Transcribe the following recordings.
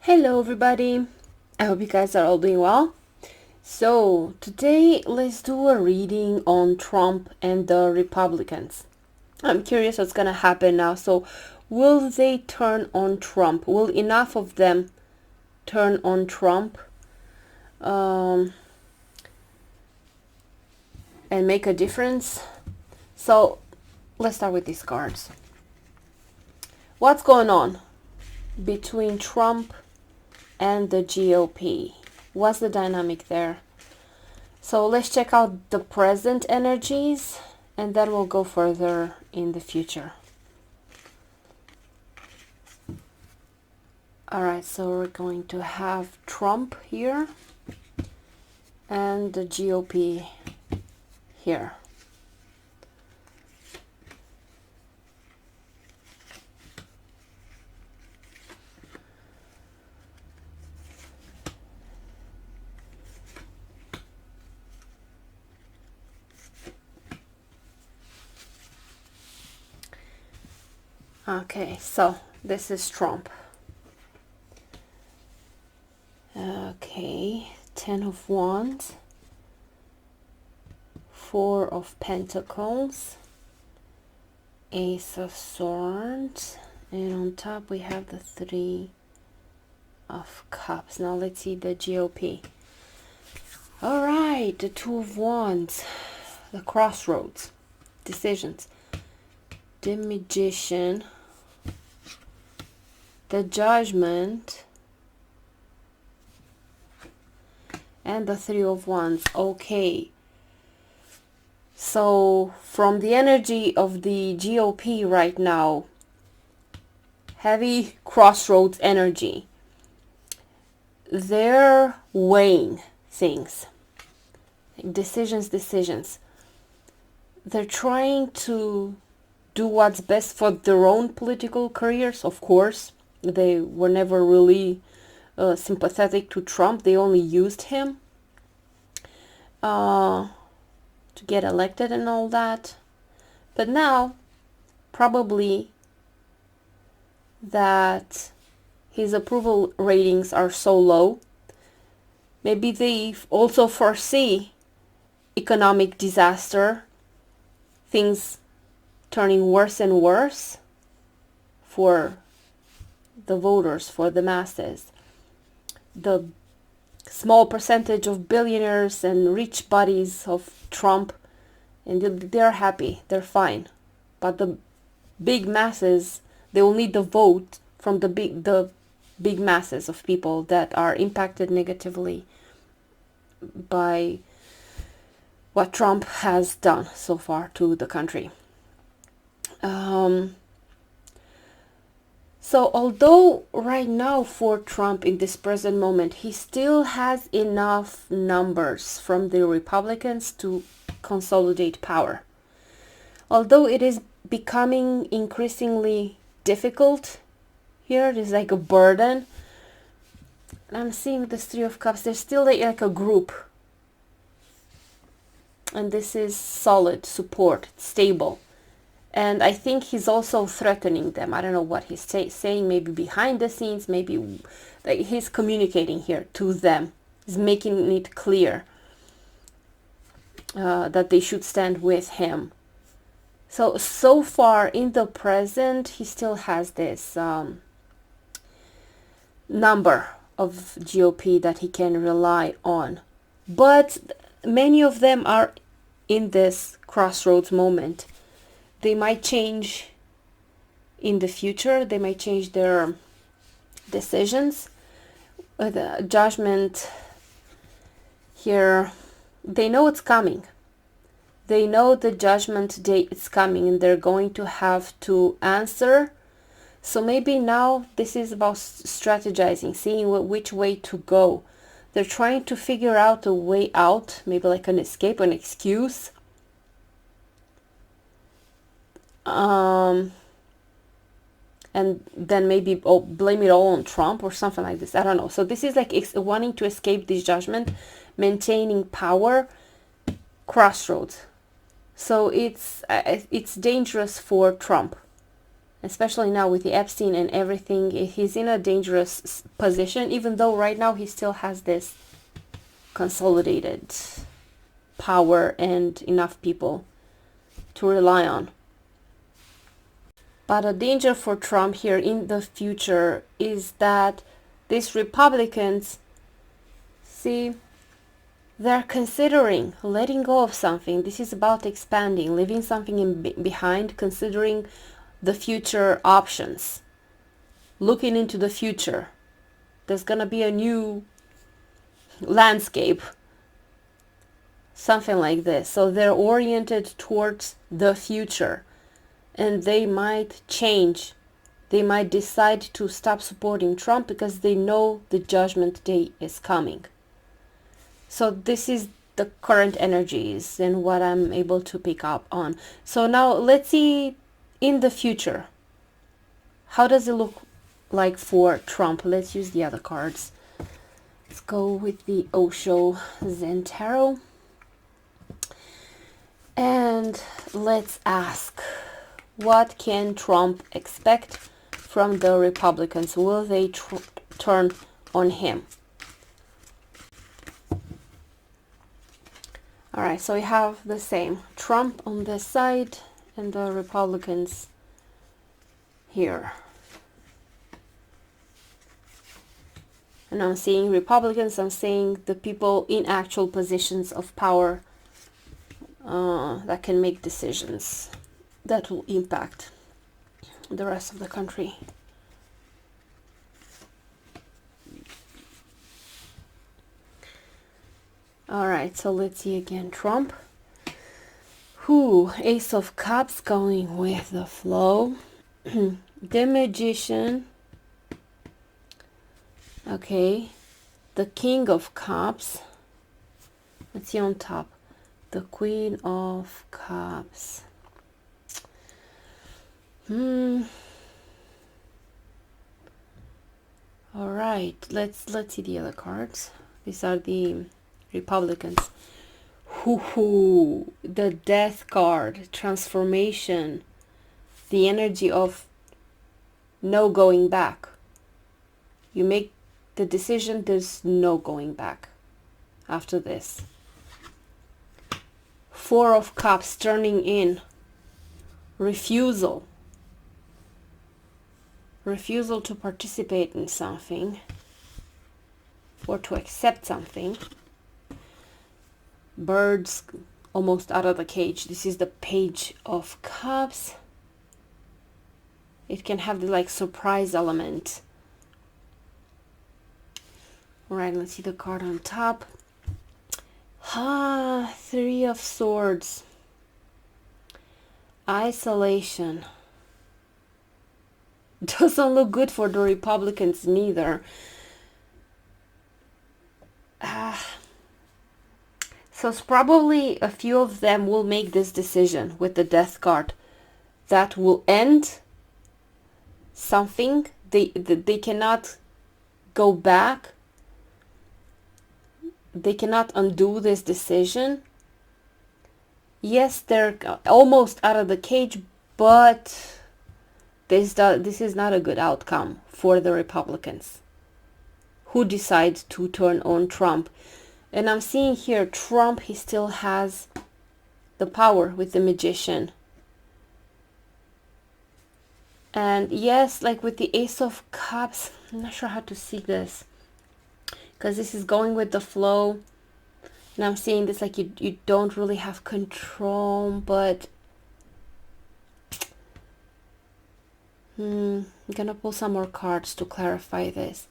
Hello everybody, I hope you guys are all doing well. So today let's do a reading on Trump and the Republicans. I'm curious what's gonna happen now. So will they turn on Trump? Will enough of them turn on Trump and make a difference? So let's start with these cards. What's going on between Trump and the GOP? What's the dynamic there? So let's check out the present energies and then we'll go further in the future. Alright, so we're going to have Trump here and the GOP here. Okay, so this is Trump. Okay, 10 of Wands, 4 of Pentacles, Ace of Swords, and on top we have the 3 of Cups. Now let's see the GOP. Alright, the 2 of Wands, the crossroads, decisions, the Magician, the Judgment, and the 3 of Wands. Okay, so from the energy of the GOP right now, heavy crossroads energy, they're weighing things, decisions. They're trying to do what's best for their own political careers. Of course, they were never really sympathetic to Trump. They only used him to get elected and all that. But now, probably that his approval ratings are so low, maybe they also foresee economic disaster, things turning worse and worse for the voters, for the masses. The small percentage of billionaires and rich buddies of Trump, and they're happy, they're fine. But the big masses, they will need the vote from the big masses of people that are impacted negatively by what Trump has done so far to the country. So although right now for Trump in this present moment, he still has enough numbers from the Republicans to consolidate power. Although it is becoming increasingly difficult here, it is like a burden. I'm seeing this 3 of Cups. There's still like a group. And this is solid support, stable. And I think he's also threatening them. I don't know what he's saying, maybe behind the scenes, maybe like he's communicating here to them. He's making it clear that they should stand with him. So far in the present, he still has this number of GOP that he can rely on. But many of them are in this crossroads moment. They might change in the future. They might change their decisions. The Judgment here, they know it's coming. They know the Judgment Day is coming and they're going to have to answer. So maybe now this is about strategizing, seeing which way to go. They're trying to figure out a way out, maybe like an escape, an excuse. And then maybe blame it all on Trump or something like this. I don't know. So this is like wanting to escape this judgment, maintaining power, crossroads. So it's dangerous for Trump especially now with the Epstein and everything. He's in a dangerous position, even though right now he still has this consolidated power and enough people to rely on. But a danger for Trump here in the future is that these Republicans, see, they're considering letting go of something. This is about expanding, leaving something behind, considering the future options, looking into the future. There's gonna be a new landscape, something like this. So they're oriented towards the future, and they might change. They might decide to stop supporting Trump because they know the judgment day is coming. So this is the current energies and what I'm able to pick up on. So now let's see in the future. How does it look like for Trump? Let's use the other cards. Let's go with the Osho Zen Tarot. And let's ask, what can Trump expect from the Republicans? Will they turn on him? All right, so we have the same. Trump on this side and the Republicans here. And I'm seeing Republicans, I'm seeing the people in actual positions of power that can make decisions that will impact the rest of the country. All right, so let's see again. Trump. Ace of Cups, going with the flow. The Magician. Okay. The King of Cups. Let's see on top. The Queen of Cups. All right, let's see the other cards. These are the Republicans. The Death card, transformation, the energy of no going back. You make the decision, there's no going back after this. Four of Cups, turning in, refusal to participate in something or to accept something. Birds almost out of the cage. This is the Page of Cups. It can have the like surprise element. All right, let's see the card on top. Three of Swords. Isolation. Doesn't look good for the Republicans neither. So it's probably a few of them will make this decision with the Death card that will end something. They cannot go back. They cannot undo this decision. Yes, they're almost out of the cage, but this is not a good outcome for the Republicans who decide to turn on Trump. And I'm seeing here Trump, he still has the power with the Magician. And yes, like with the Ace of Cups, I'm not sure how to see this, because this is going with the flow. And I'm seeing this like you don't really have control, but I'm gonna pull some more cards to clarify this.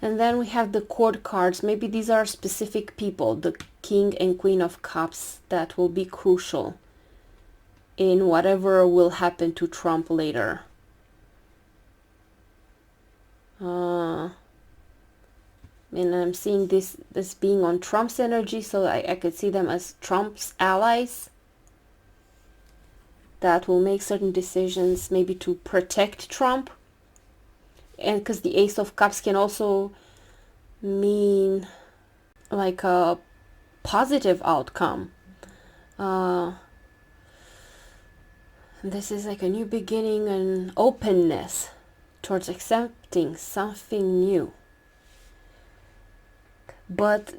And then we have the Court cards. Maybe these are specific people, the King and Queen of Cups, that will be crucial in whatever will happen to Trump later. And I'm seeing this being on Trump's energy, so I could see them as Trump's allies that will make certain decisions maybe to protect Trump. And because the Ace of Cups can also mean like a positive outcome. And this is like a new beginning and openness towards accepting something new. But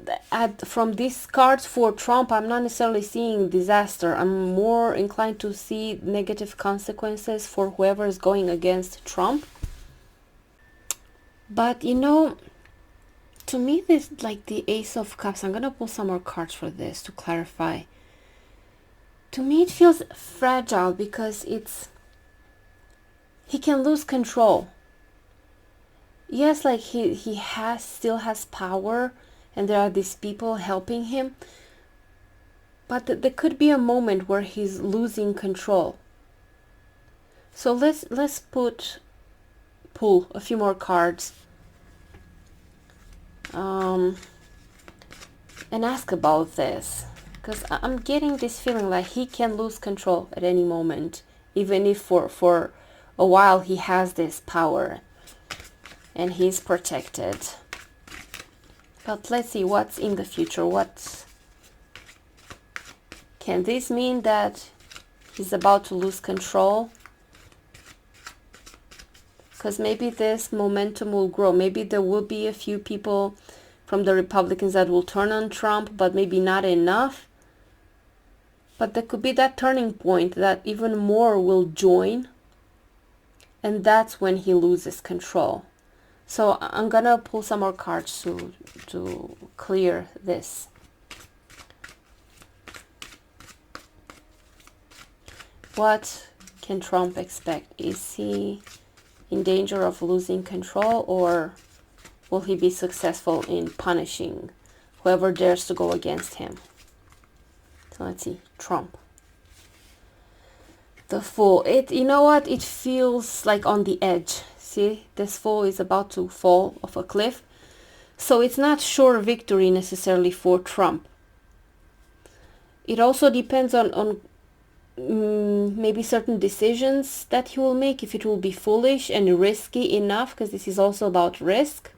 from these cards for Trump, I'm not necessarily seeing disaster. I'm more inclined to see negative consequences for whoever is going against Trump. But you know, to me, this like the Ace of Cups. I'm gonna pull some more cards for this to clarify. To me, it feels fragile because he can lose control. Yes, like he still has power, and there are these people helping him, but there could be a moment where he's losing control. So let's pull a few more cards and ask about this, because I'm getting this feeling like he can lose control at any moment, even if for a while he has this power and he's protected. But let's see what's in the future. What can this mean? That he's about to lose control? Because maybe this momentum will grow. Maybe there will be a few people from the Republicans that will turn on Trump, but maybe not enough. But there could be that turning point that even more will join, and that's when he loses control. So I'm gonna pull some more cards to clear this. What can Trump expect? Is he in danger of losing control, or will he be successful in punishing whoever dares to go against him? So let's see. Trump. The Fool. You know what? It feels like on the edge. See, this Fool is about to fall off a cliff. So it's not sure victory necessarily for Trump. It also depends on maybe certain decisions that he will make, if it will be foolish and risky enough, because this is also about risk.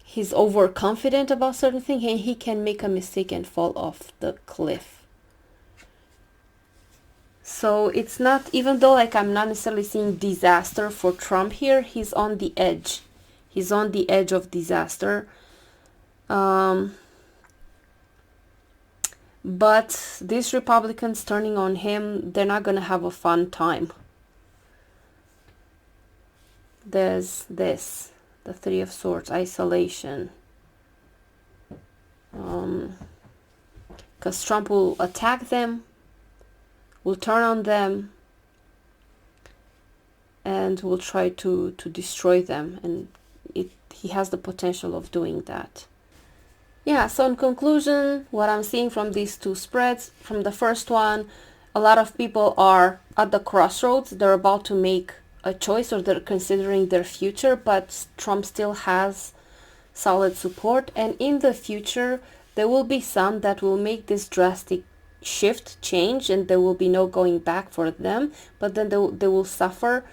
He's overconfident about certain things, and he can make a mistake and fall off the cliff. So it's not, even though like I'm not necessarily seeing disaster for Trump here, he's on the edge. He's on the edge of disaster. But these Republicans turning on him, they're not going to have a fun time. There's this, the Three of Swords, isolation. Because Trump will attack them, will turn on them, and will try to destroy them. And he has the potential of doing that. Yeah, so in conclusion, what I'm seeing from these two spreads, from the first one, a lot of people are at the crossroads. They're about to make a choice, or they're considering their future, but Trump still has solid support. And in the future, there will be some that will make this drastic change, and there will be no going back for them, but then they will suffer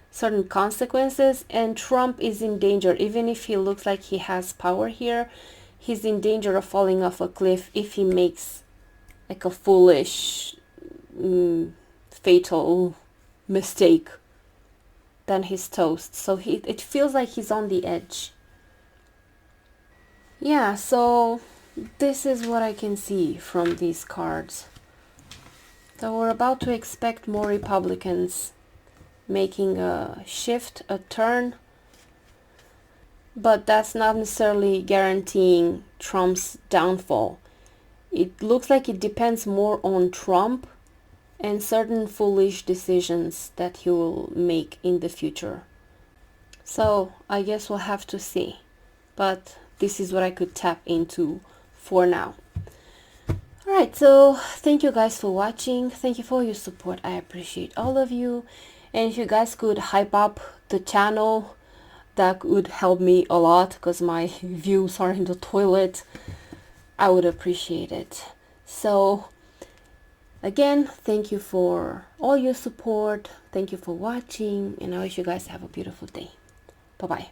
certain consequences. And Trump is in danger. Even if he looks like he has power here, he's in danger of falling off a cliff if he makes like a foolish, fatal mistake. Then he's toast. So it feels like he's on the edge. Yeah, so this is what I can see from these cards. So we're about to expect more Republicans making a shift, a turn. But that's not necessarily guaranteeing Trump's downfall. It looks like it depends more on Trump and certain foolish decisions that he will make in the future. So I guess we'll have to see. But this is what I could tap into for now. Alright, so thank you guys for watching. Thank you for your support. I appreciate all of you. And if you guys could hype up the channel, that would help me a lot, because my views are in the toilet. I would appreciate it. So again, thank you for all your support. Thank you for watching, and I wish you guys have a beautiful day. Bye bye.